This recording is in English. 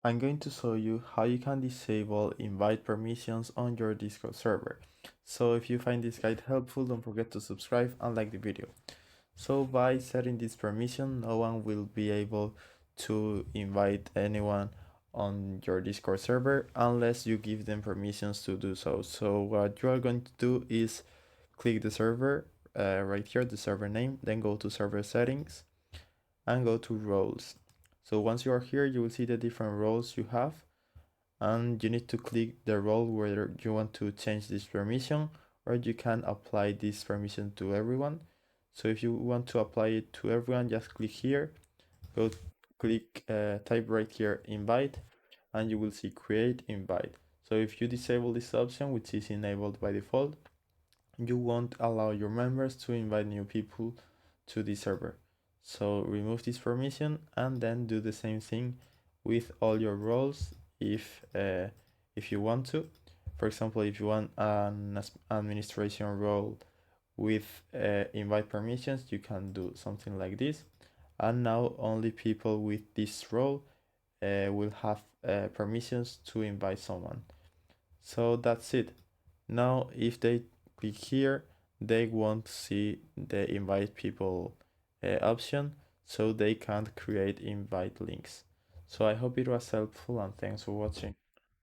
I'm going to show you how you can disable invite permissions on your Discord server. So if you find this guide helpful, don't forget to subscribe and like the video. So by setting this permission, no one will be able to invite anyone on your Discord server unless you give them permissions to do so. So what you are going to do is click the server right here, the server name, then go to server settings and go to roles. So once you are here, you will see the different roles you have, and you need to click the role where you want to change this permission, or you can apply this permission to everyone. So if you want to apply it to everyone, just click here, go click, type right here invite, and you will see create invite. So if you disable this option, which is enabled by default, you won't allow your members to invite new people to the server. So remove this permission and then do the same thing with all your roles if you want to. For example, if you want an administration role with invite permissions, you can do something like this. And now only people with this role will have permissions to invite someone. So that's it. Now, if they click here, they won't see the invite people option, so they can't create invite links. So I hope it was helpful and thanks for watching.